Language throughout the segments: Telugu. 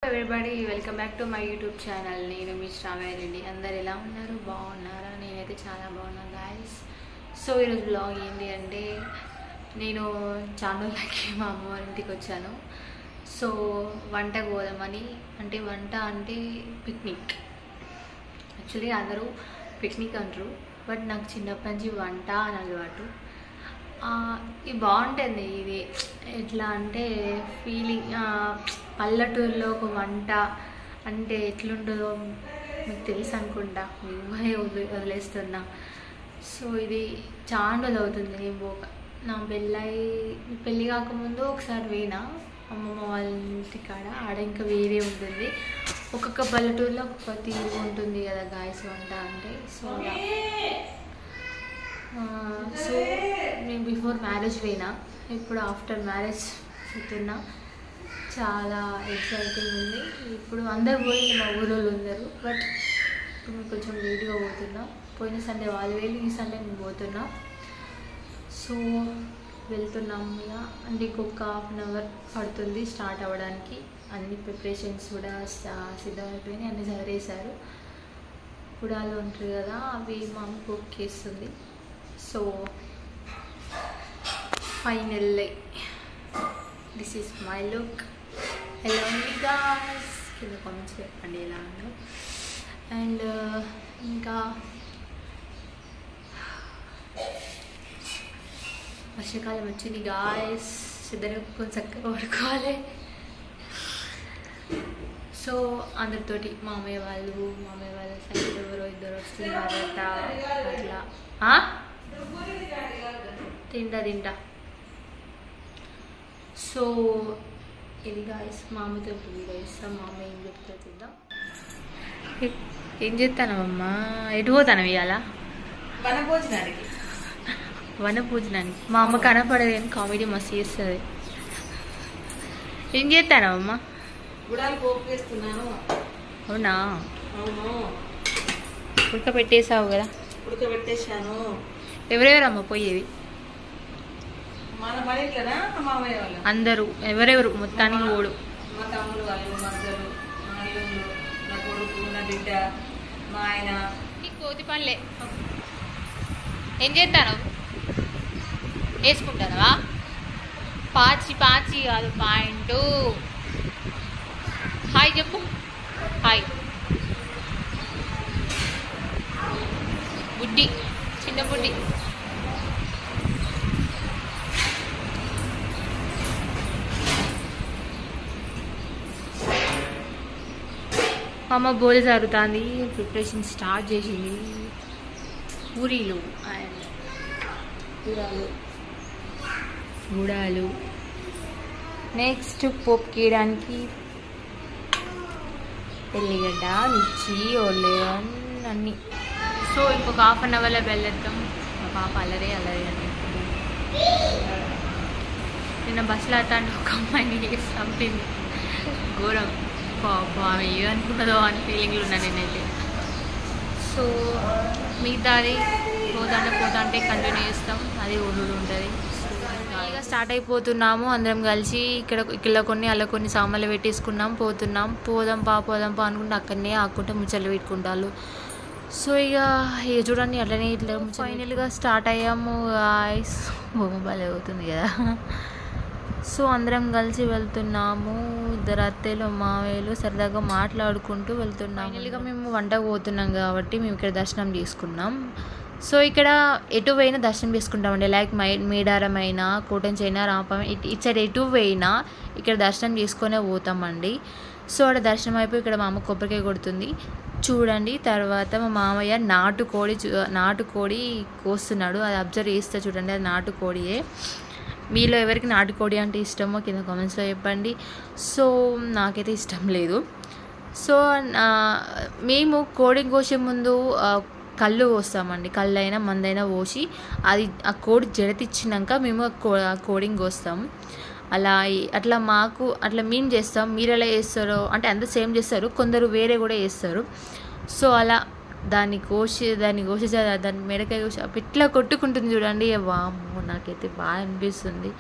Everybody welcome back to my YouTube channel. నేను మీ శ్రావ్యారెడ్డి. అందరు ఎలా ఉన్నారు? బాగున్నారా? నేనైతే చాలా బాగున్నాను గాయస్. సో ఈరోజు బ్లాగ్ ఏంటి అంటే, నేను చానోళ్ళకి మా అమ్మ వాళ్ళ ఇంటికి వచ్చాను. సో వంట పోదామని, వంట అంటే పిక్నిక్. యాక్చువల్లీ అందరూ పిక్నిక్ అంటారు, బట్ నాకు చిన్నప్పటి నుంచి వంట అని అలవాటు. ఇది బాగుంటుంది. ఇది ఎట్లా అంటే ఫీలింగ్, పల్లెటూరులో ఒక వంట అంటే ఎట్లుంటుందో మీకు తెలుసు అనుకుంటా, మిమ్మల్ని వదిలేస్తున్నా. సో ఇది చాలా రోజులు అవుతుంది నేను పోక. నా పెళ్ళి కాకముందు ఒకసారి పోయినా అమ్మమ్మ వాళ్ళ ఇంటికాడ. ఆడ ఇంకా వేరే ఉంటుంది, ఒక్కొక్క పల్లెటూరులో ఒక్కొక్క తీరు ఉంటుంది కదా గాయస్ వంట అంటే. సో నేను బిఫోర్ మ్యారేజ్ పోయినా, ఇప్పుడు ఆఫ్టర్ మ్యారేజ్ పోతున్నా. చాలా ఎక్సైటింగ్ ఉంది. ఇప్పుడు అందరు పోయింది, మా ఊళ్ళో అందరూ. బట్ ఇప్పుడు మేము కొంచెం లేట్గా పోతున్నాం. పోయిన సండే వాళ్ళు వెళ్ళి, ఈ సండే మేము పోతున్నాం. సో వెళ్తున్నాం ఇలా. అంటే ఇంకొక ½ పడుతుంది స్టార్ట్ అవ్వడానికి. అన్ని ప్రిపరేషన్స్ కూడా సిద్ధమైపోయినాయి, అన్నీ చదివేశారు. కుడాలు ఉంటారు కదా, అవి మా అమ్మ కుక్ చేస్తుంది. So finally this is my look. Hello guys, కింద కామెంట్స్ చెప్పండి ఎలా ఉందో. అండ్ ఇంకా వర్షాకాలం వచ్చింది గాయస్, ఇద్దరు కొంచెం చక్కగా పడుకోవాలి. సో అందరితోటి మామయ్య వాళ్ళ సైడ్ ఎవరో ఇద్దరు వస్తున్నారట. అట్లా తింటా. సో ఇది గాయస్ మామతో వీడియో ఇస్తాం. మామ ఏం చెప్తా చూద్దాం. ఏం చేస్తానమ్మా? ఎటు పోతాను ఇవాళ? వనభోజనానికి. మా అమ్మ కనపడదు కానీ కామెడీ మస్తు చేస్తుంది. ఏం చేస్తానమ్మా? అవునా? ఉడకబెట్టేసావు కదా? ఉడకబెట్టేసాను. ఎవరెవరమ్మా పోయేది? అందరూ ఎవరెవరు మొత్తానికి ఓడు? మా తమ్ముడు వాళ్ళు, మద్దలు, మా అల్లుళ్ళు, నా కొడుకు, నా బిడ్డ, మా ఆయన. కోతి పనులే. ఏం చేస్తాను? వేసుకుంటానవా? పాచి కాదు, పాయింట్. హాయ్ చెప్పు. హాయ్. బుడ్డి, చిన్న బుడ్డి. అమ్మ బోల్ జరుగుతుంది, ప్రిపరేషన్ స్టార్ట్ చేసింది. పూరీలు అండ్ గుడాలు. నెక్స్ట్ పోపు గీయడానికి ఎల్లిగడ్డ, మిర్చి, ఆనియన్ అన్నీ. సో ఇంకొక ½ బెల్లేద్దాం. మా పాప అల్లరే అని. నిన్న బస్సులో అంటే ఒక అమ్మాయిని చంపింది, ఘోరం. ఆమె ఏమనుకున్నదో అని ఫీలింగ్లు ఉన్నా నేనైతే. సో మిగతాది పోతా అంటే కంటిన్యూ చేస్తాం, అది ఊరు ఉంటుంది. ఇక స్టార్ట్ అయిపోతున్నాము అందరం కలిసి. ఇక్కడ కొన్ని అలా కొన్ని సామాన్లు పెట్టేసుకున్నాం, పోదాం పా అనుకుంటే అక్కడనే ఆకుంటే ముచ్చట్లు పెట్టుకుంటారు. సో ఇక చూడండి అట్లనే ఇట్లా ఫైనల్గా స్టార్ట్ అయ్యాము. భలే అవుతుంది కదా. సో అందరం కలిసి వెళ్తున్నాము. ఇద్దరు అత్తయ్యలు మావయ్యలు సరదాగా మాట్లాడుకుంటూ వెళ్తున్నాం. ఫైనల్గా మేము వంటకు పోతున్నాం కాబట్టి మేము ఇక్కడ దర్శనం చేసుకున్నాం. సో ఇక్కడ ఎటు పోయినా దర్శనం చేసుకుంటామండి. లైక్ మేడారం అయినా, కోటంచ అయినా, రాపం, ఇటు సైడ్ ఎటు పోయినా ఇక్కడ దర్శనం చేసుకునే పోతామండి. సో అక్కడ దర్శనం అయిపోయి ఇక్కడ మా అమ్మ కొబ్బరికాయ కొడుతుంది చూడండి. తర్వాత మా మామయ్య నాటుకోడి కోస్తున్నాడు. అది అబ్జర్వ్ చేస్తే చూడండి, అది నాటుకోడియే. మీలో ఎవరికి నాటుకోడి అంటే ఇష్టమో కింద కామెంట్స్లో చెప్పండి. సో నాకైతే ఇష్టం లేదు. సో మేము కోడిని కోసే ముందు కళ్ళు పోస్తామండి. కళ్ళు అయినా మందైనా పోసి అది ఆ కోడి జడతిచ్చినాక మేము ఆ కోడిని కోస్తాం. అట్లా మేము చేస్తాం. మీరు ఎలా చేస్తారో అంటే అందరూ సేమ్ చేస్తారు, కొందరు వేరే కూడా చేస్తారు. సో అలా దాన్ని కోసి దాని మెడకాయ కోసి ఇట్లా కొట్టుకుంటుంది చూడండి. వామ్మో నాకైతే బాగా అనిపిస్తుంది.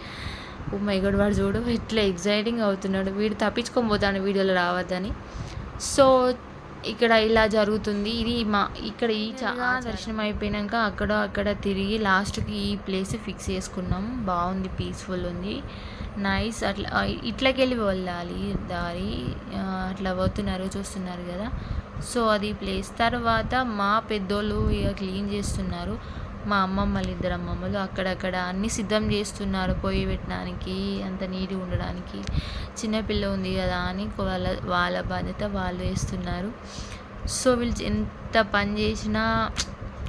ఓ మై గాడ్ వాడు చూడు ఇట్లా ఎగ్జైటింగ్ అవుతున్నాడు, వీడు తప్పించుకొని పోతాను వీడియోలో రావద్దని. సో ఇక్కడ ఇలా జరుగుతుంది. ఇది ఇక్కడ ఈ దర్శనం అయిపోయాక అక్కడ తిరిగి లాస్ట్కి ఈ ప్లేస్ ఫిక్స్ చేసుకున్నాం. బాగుంది, పీస్ఫుల్ ఉంది, నైస్. ఇట్లకి వెళ్ళి వెళ్ళాలి దారి, అట్లా పోతున్నారు చూస్తున్నారు కదా. సో అది ప్లేస్. తర్వాత మా పెద్దోళ్ళు ఇక క్లీన్ చేస్తున్నారు. మా అమ్మమ్మలు, 2 అమ్మమ్మలు అక్కడక్కడ అన్నీ సిద్ధం చేస్తున్నారు పొయ్యి పెట్టడానికి, అంత నీట్గా ఉండడానికి. చిన్నపిల్ల ఉంది కదా అని వాళ్ళ బాధ్యత వాళ్ళు వేస్తున్నారు. సో వీళ్ళు ఎంత పని చేసినా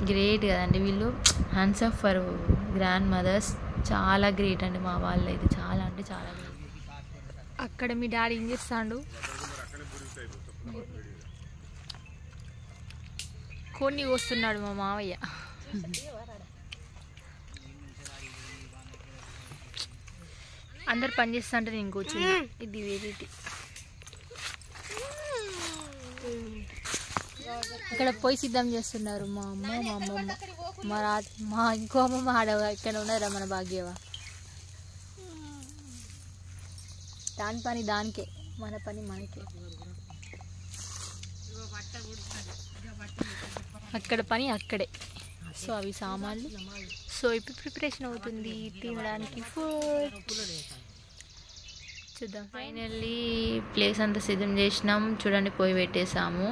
గ్రేట్ కదండి వీళ్ళు. Hands off for grand mothers, చాలా గ్రేట్ అండి మా వాళ్ళు అయితే, చాలా అంటే చాలా గ్రేట్. అక్కడ మీ డాడీ ఏం చేస్తాడు? కొన్ని వస్తున్నాడు మా మావయ్య. అందరు పని చేస్తా అంటే నేను కూర్చున్నా. ఇది వేరేటి. ఇక్కడ పోయి సిద్ధం చేస్తున్నారు మా అమ్మ, మా అమ్మమ్మ, మా ఇంకో అమ్మమ్మ ఆడవ ఇక్కడ ఉన్నారా మన భాగ్యవా. దాని పని దానికే, మన పని మనకే. అక్కడ పని అక్కడే. సో అవి సామాన్లు. సో ఇప్పుడు ప్రిపరేషన్ అవుతుంది తినడానికి ఫుడ్. చూద్దాం. ఫైనల్లీ ప్లేస్ అంతా సిద్ధం చేసినాం. చూడండి పొయ్యి పెట్టేసాము.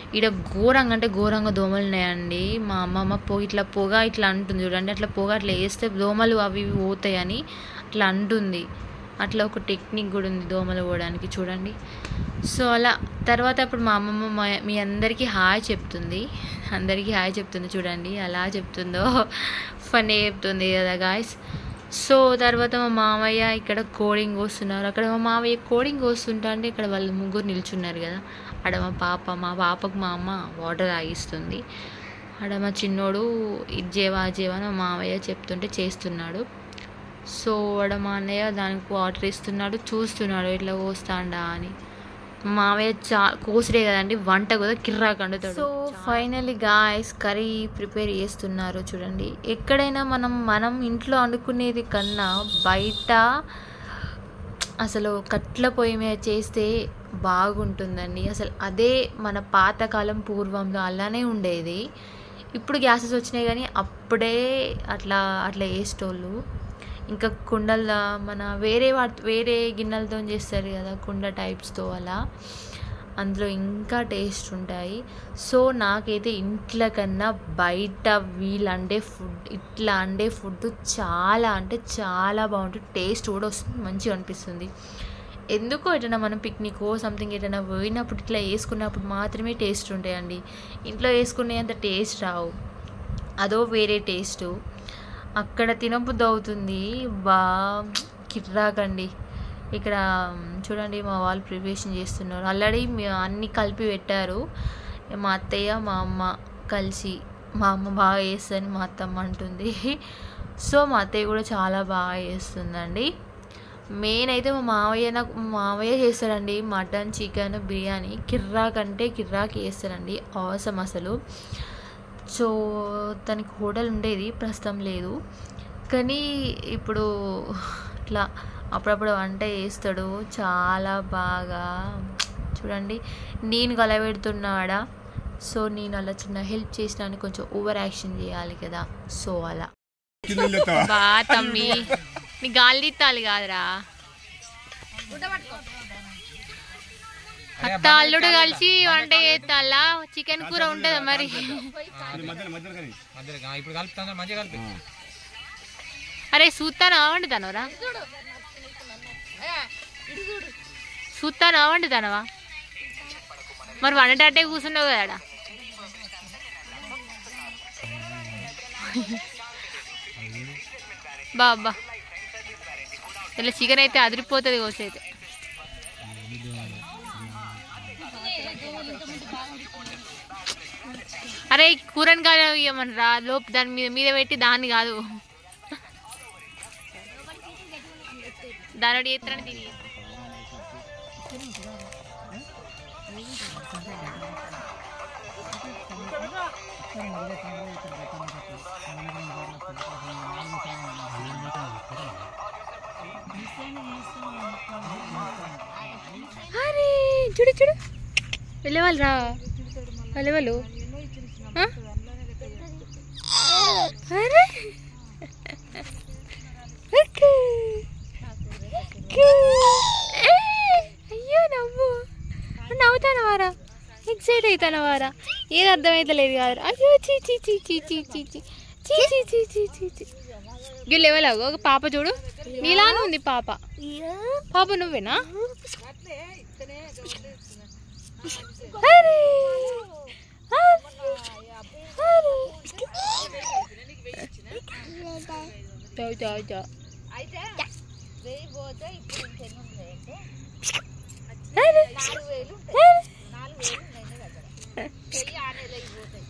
ఇక్కడ ఘోరంగా అంటే ఘోరంగా దోమలు ఉన్నాయండి. మా అమ్మమ్మ ఇట్లా పొగ ఇట్లా అంటుంది చూడండి. అట్లా పొగ అట్లా వేస్తే దోమలు అవి ఇవి పోతాయని అట్లా అంటుంది. అట్లా ఒక టెక్నిక్ కూడా ఉంది దోమలు పోవడానికి చూడండి. సో అలా తర్వాత అప్పుడు మా అమ్మమ్మ మీ అందరికీ హాయ్ చెప్తుంది. అందరికీ హాయ్ చెప్తుంది చూడండి, అలా చెప్తుందో ఫన్నీ చెప్తుంది కదా గాయస్. సో తర్వాత మా మామయ్య ఇక్కడ కోడింగ్ కోస్తున్నారు. అక్కడ మా మామయ్య కోడింగ్ కోస్తుంటా అంటే ఇక్కడ వాళ్ళు 3 నిల్చున్నారు కదా. ఆడ మా పాపకు మా అమ్మ వాటర్ తాగిస్తుంది. ఆడ మా చిన్నోడు ఇది చేవా అని మా మామయ్య చెప్తుంటే చేస్తున్నాడు. సో ఆడ మా అన్నయ్య దానికి వాటర్ ఇస్తున్నాడు, చూస్తున్నాడు ఇట్లా కోస్తాడా అని. మామయ్య కోసరే కదండి, వంట కూడా కిర్రాక్ వండుతాడు. So finally guys curry prepare చేస్తున్నారు చూడండి. ఎక్కడైనా మనం ఇంట్లో వండుకునేది కన్నా బయట అసలు కట్ల పొయ్యి మీద చేస్తే బాగుంటుందండి. అసలు అదే మన పాతకాలం పూర్వంలో అలానే ఉండేది. ఇప్పుడు గ్యాసెస్ వచ్చినాయి కానీ అప్పుడే అట్లా వేసేటోళ్ళు. ఇంకా కుండల మన వేరే గిన్నెలతో చేస్తారు కదా, కుండ టైప్స్తో, అలా అందులో ఇంకా టేస్ట్ ఉంటాయి. సో నాకైతే ఇంట్లో కన్నా బయట ఇట్లా అండే ఫుడ్ చాలా అంటే చాలా బాగుంటుంది. టేస్ట్ కూడా వస్తుంది, మంచిగా అనిపిస్తుంది. ఎందుకో ఎటైనా మనం పిక్నిక్ సంథింగ్ ఎటైనా పోయినప్పుడు ఇట్లా వేసుకున్నప్పుడు మాత్రమే టేస్ట్ ఉంటాయండి. ఇంట్లో వేసుకునేంత టేస్ట్ రావు, అదో వేరే టేస్టు. అక్కడ తినబుద్ధి అవుతుంది, కిర్రాకండి. ఇక్కడ చూడండి మా వాళ్ళు ప్రిపరేషన్ చేస్తున్నారు. ఆల్రెడీ అన్నీ కలిపి పెట్టారు. మా అత్తయ్య మా అమ్మ కలిసి. మా అమ్మ బాగా చేస్తుందని మా అత్తమ్మ అంటుంది. సో మా అత్తయ్య కూడా చాలా బాగా చేస్తుందండి. మెయిన్ అయితే మా మామయ్య చేస్తాడండి మటన్, చికెన్, బిర్యానీ. కిర్రాక్ అంటే కిర్రాక్ చేస్తాడండి, అవసరం అసలు. సో తనకి హోటల్ ఉండేది, ప్రస్తుతం లేదు. కానీ ఇప్పుడు ఇట్లా అప్పుడప్పుడు వంట చేస్తాడు చాలా బాగా. చూడండి నేను కలబెడుతున్నాడా. సో నేను అలా చిన్న హెల్ప్ చేసినాను, కొంచెం ఓవర్ యాక్షన్ చేయాలి కదా. సో అలా బా తమ్మి నీ గాలి తీత్తాలి కాదురా. అత్త అల్లుడు కలిసి వంట చేస్తాలా. చికెన్ కూర ఉంటుందా మరి? అరే చూస్తానా వండుతానవరా? చూస్తానా వండుతానవా? మరి వండటట్టే కూర్చున్నావు కదా. బాబా ఇలా చికెన్ అయితే అదిరిపోతుంది కోసైతే. అరే కూరని కాదు ఇవ్వమనరా, లోపు దాని మీద పెట్టి దాన్ని కాదు దాని ఎత్తరని తిని. అరే చూడు చూడు వెళ్ళేవాళ్ళు రా వెళ్ళేవాళ్ళు అరే అయ్యో నవ్వు నవ్వుతానవారా ఎక్సైట్ అవుతానవారా ఏది అర్థమైతలేదు కాదు అయ్యో చీ చీ చీ చీ చీ చీ చీ చీ చీ చీ చీ చీ చీ గిల్ ఎవలాగో ఒక పాప చూడు నీలానే ఉంది పాప పాప నువ్వేనా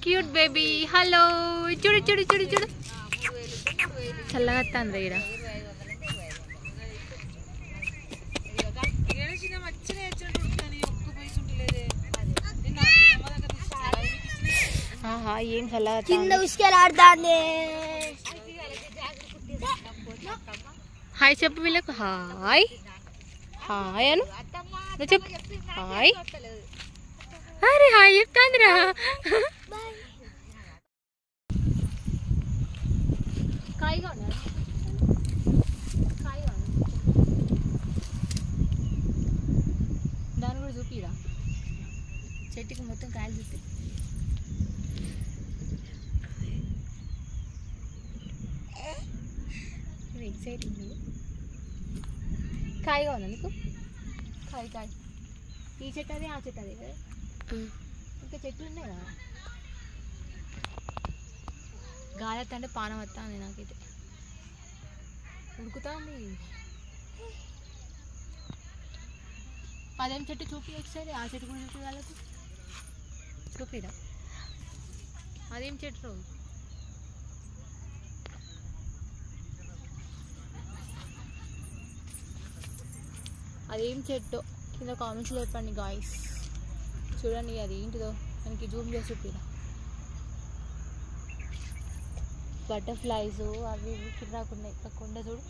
క్యూట్ బేబీ హలో చూడు చూడు చూడు చూడు చల్లగా వస్తుంది ఈడ ఏం చల్లగా కింద ఉసుకెళ్ళాడుతాంది హాయ్ చెప్పు వీళ్ళకు హాయ్ హాయ్ అను నువ్వు చెప్పు హాయ్ అరే హాయ్ చెప్తాందిరా కాయగా ఉన్నారు కాయగా దాన్ని కూడా చూపిరా చెట్టుకి మొత్తం కాయలు చూపి ఎక్సైటింగ్ కాయగా ఉన్నా నీకు కాయ కాయ ఈ చెట్టు అది ఆ చెట్టు అది కదా ఇంకా చెట్లు ఉన్నాయి కదా గాలి అంటే పానం వస్తుంది నాకైతే ఉడుకుతుంది అదేం చెట్టు చూపి ఒకసారి ఆ చెట్టు కూడా చూపి వాళ్ళకు చూపిరా అదేం చెట్టు రోజు అదేం చెట్టు కింద కామెంట్స్లో చెప్పండి గాయస్ చూడండి అది ఏంటిదో మనకి జూమ్ చేసి చూపిరా బటర్ఫ్లైస్ అవి ఇవి కిందకున్నాయి కొండ చూడు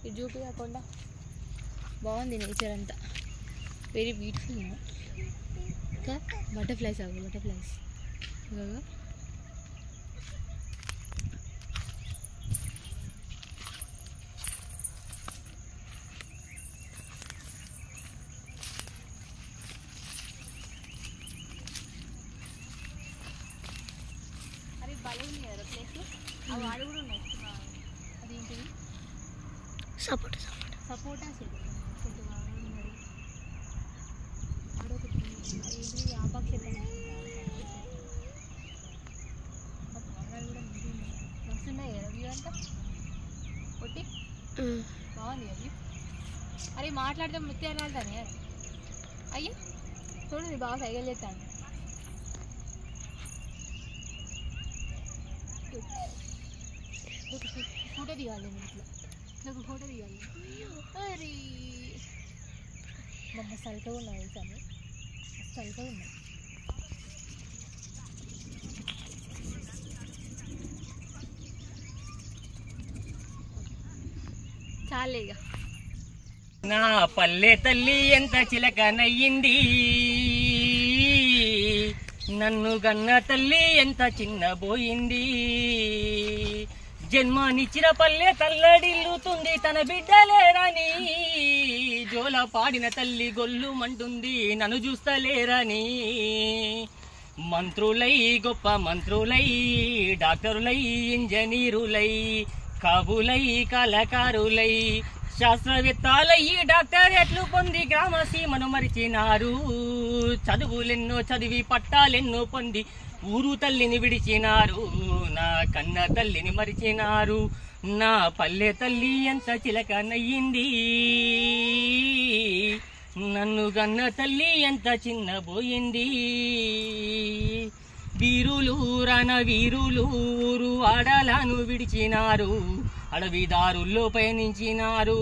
ఇది చూపి ఆ కొండ బాగుంది నేచర్ అంతా వెరీ బ్యూటిఫుల్ ఇంకా బటర్ఫ్లైస్ అవి బటర్ఫ్లైస్ వాడు కూడా ఉన్నాయి అదేంటిది సపోటా సపోటా చెట్టు చెట్టు బాగున్నది ఆడొకటి అదేంటిది ఆపాకు చెట్టు వస్తున్నాయి కదా వ్యూ అంతా కొట్టి బాగుంది అవి అరే మాట్లాడితే ముత్యాలు వెళ్తానే అయ్యో చూడండి బాగా సైకిల్ చేస్తాను ఫోటో దిగాలి ఇట్లా నాకు ఫోటో దిగాలి అరే మొన్న సల్గా ఉన్నాయి సార్ సల్గా ఉన్నాయి చాలే ఇక నా పల్లె తల్లి ఎంత చిలకనయ్యింది నన్ను గన్న తల్లి ఎంత చిన్నబోయింది జన్మనిచ్చిన పల్లె తల్లడిల్లుతుంది తన బిడ్డలేరని జోల పాడిన తల్లి గొల్లు మంటుంది నన్ను చూస్తలేరని మంత్రులై గొప్ప మంత్రులై డాక్టరులై ఇంజనీరులై కవులై కళాకారులై శాస్త్రవేత్తలయ్యి డాక్టరేట్లు పొంది గ్రామ సీమను మరిచినారు చదువులెన్నో చదివి పట్టాలెన్నో పొంది ఊరు తల్లిని విడిచినారు నా కన్న తల్లిని మరిచినారు నా పల్లె తల్లి ఎంత చిలకనయ్యింది నన్ను గన్న తల్లి ఎంత చిన్నబోయింది వీరులు రణవీరులు ఊరు ఆడలను విడిచినారు అడవిదారుల్లో పయనించినారు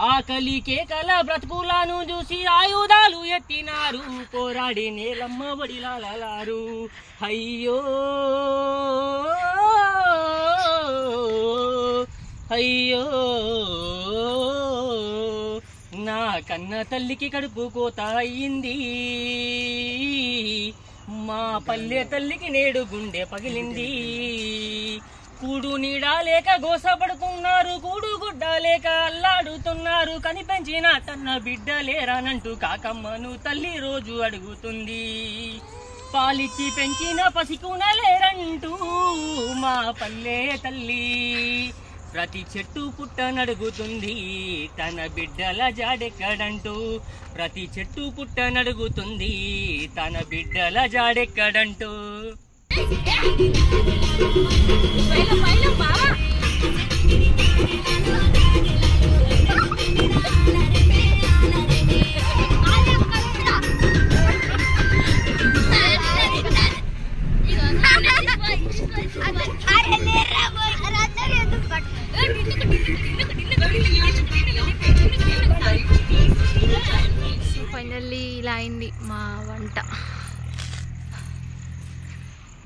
ఆకలి కేకల బ్రతుకులను చూసి ఆయుధాలు ఎత్తినారు పోరాడి నేలమ్మ బడిలాలారు అయ్యో అయ్యో నా కన్న తల్లికి కడుపు కోత అయ్యింది, మా పల్లె తల్లికి నేడు గుండె పగిలింది. కూడు నీడా లేక గోసపడుతున్నారు, కూడు గుడ్డ లేక అల్లాడుతున్నారు, కనిపెంచిన తన బిడ్డ లేరానంటూ కాకమ్మను తల్లి రోజు అడుగుతుంది. పాలిచ్చి పెంచిన పసికున లేరంటూ మా పల్లె తల్లి ప్రతి చెట్టు పుట్టనడుగుతుంది, తన బిడ్డల జాడెక్కడంటూ. ప్రతి చెట్టు పుట్టనడుగుతుంది, తన బిడ్డల జాడెక్కడంటూ. ఫైనల్లీ ఇలా అయింది మా వంట.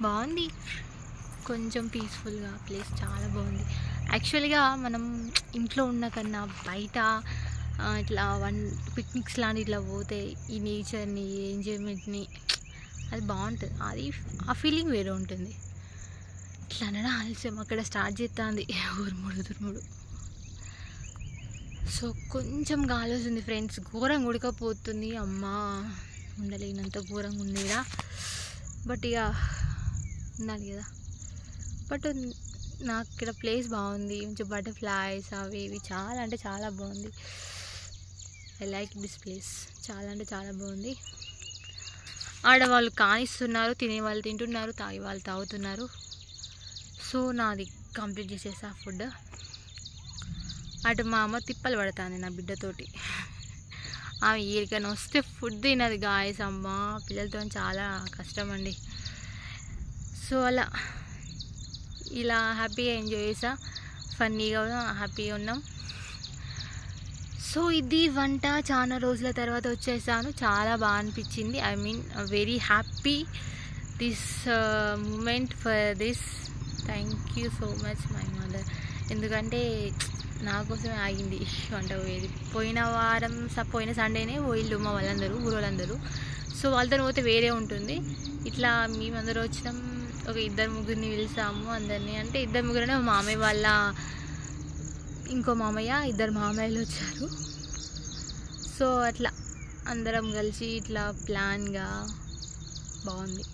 బాగుంది, కొంచెం పీస్ఫుల్గా, ప్లేస్ చాలా బాగుంది. యాక్చువల్గా మనం ఇంట్లో ఉన్న కన్నా బయట ఇట్లా పిక్నిక్స్ లాంటి ఇట్లా పోతే ఈ నేచర్ని, ఎంజాయ్మెంట్ని, అది బాగుంటుంది. అది ఆ ఫీలింగ్ వేరే ఉంటుంది. ఇట్లా అనడం ఆలస్యం, అక్కడ స్టార్ట్ చేస్తుంది ఉరుముడు. సో కొంచెం గాలి వస్తుంది ఫ్రెండ్స్, ఘోరంగా ఉడకపోతుంది. అమ్మా ఉండలేనంత ఘోరంగా ఉందిరా. బట్ ఇక ఉండాలి కదా. బట్ నాకు ఇక్కడ ప్లేస్ బాగుంది, కొంచెం బటర్ఫ్లైస్ అవి ఇవి చాలా అంటే చాలా బాగుంది. ఐ లైక్ దిస్ ప్లేస్, చాలా అంటే చాలా బాగుంది. ఆడవాళ్ళు కానిస్తున్నారు, తినేవాళ్ళు తింటున్నారు, తాగే వాళ్ళు తాగుతున్నారు. సో నాది కంప్లీట్ చేసేసా ఫుడ్. అటు మా అమ్మ తిప్పలు పడతాను నా బిడ్డతోటి. ఆమె ఏరికైనా వస్తే ఫుడ్ తినది గాయస్. అమ్మ పిల్లలతో చాలా కష్టం అండి. సో అలా ఇలా హ్యాపీగా ఎంజాయ్ చేసా, ఫన్నీగా హ్యాపీగా ఉన్నాం. సో ఇది వంట. చాలా రోజుల తర్వాత వచ్చేసాను, చాలా బాగా అనిపించింది. I mean very happy this moment for this. Thank you so much my mother. ఎందుకంటే నా కోసమే ఆగింది వంట పోయేది. పోయిన సండేనే పోయిల్లు మా వాళ్ళందరూ, ఊరోళ్ళందరూ. సో వాళ్ళతో పోతే వేరే ఉంటుంది. ఇట్లా మేమందరూ వచ్చినాం, ఒక 2-3 పిలిచాము అందరినీ. అంటే 2-3 మామయ్య వాళ్ళ ఇంకో మామయ్య, 2 మామయ్యలు వచ్చారు. సో అట్లా అందరం కలిసి ఇట్లా ప్లాన్గా బాగుంది.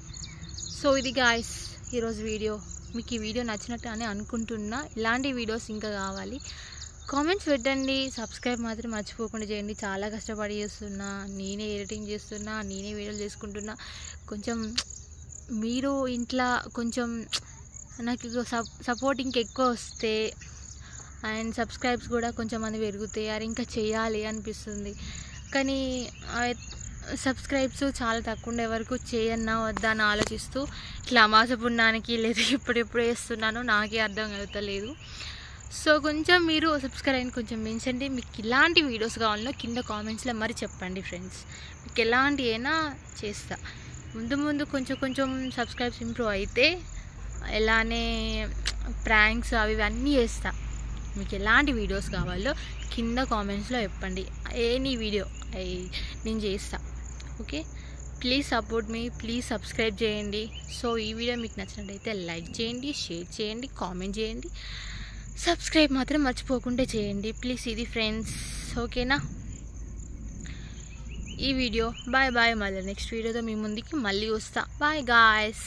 సో ఇది గాయ్స్ ఈరోజు వీడియో. మీకు ఈ వీడియో నచ్చినట్టు అని అనుకుంటున్నా. ఇలాంటి వీడియోస్ ఇంకా కావాలి, కామెంట్స్ పెట్టండి. సబ్స్క్రైబ్ మాత్రం మర్చిపోకుండా చేయండి. చాలా కష్టపడి చేస్తున్నా, నేనే ఎడిటింగ్ చేస్తున్నా, నేనే వీడియోలు చేసుకుంటున్నా. కొంచెం మీరు ఇంట్లో కొంచెం నాకు సపోర్ట్ ఇంకెక్కువ వస్తే అండ్ సబ్స్క్రైబ్స్ కూడా కొంచెం మంది పెరుగుతాయి. అది ఇంకా చేయాలి అనిపిస్తుంది. కానీ సబ్స్క్రైబ్స్ చాలా తక్కువ ఉండే వరకు చేయన్నా వద్దా అని ఆలోచిస్తూ ఇట్లా అమాస పుణ్యానికి లేదా ఎప్పుడెప్పుడు వేస్తున్నానో నాకే అర్థం అవుతలేదు. సో కొంచెం మీరు సబ్స్క్రైబ్ అని కొంచెం మెన్షండి. మీకు ఇలాంటి వీడియోస్ కావాలన్నా కింద కామెంట్స్లో మరి చెప్పండి ఫ్రెండ్స్. మీకు ఎలాంటి అయినా చేస్తా. ముందు కొంచెం సబ్స్క్రైబ్స్ ఇంప్రూవ్ అయితే ఎలానే ప్రాంక్స్ అవి అన్నీ చేస్తా. మీకు ఎలాంటి వీడియోస్ కావాలో కింద కామెంట్స్లో చెప్పండి. ఎనీ వీడియో నేను చేస్తా. Okay, please support me, please subscribe చేయండి. సో ఈ వీడియో మీకు నచ్చినట్టయితే లైక్ చేయండి, షేర్ చేయండి, కామెంట్ చేయండి. సబ్స్క్రైబ్ మాత్రం మర్చిపోకుండా చేయండి ప్లీజ్. ఇది ఫ్రెండ్స్, ఓకేనా ఈ వీడియో. Bye bye. మళ్ళీ నెక్స్ట్ వీడియోతో మీ ముందుకి మళ్ళీ వస్తా. Bye guys.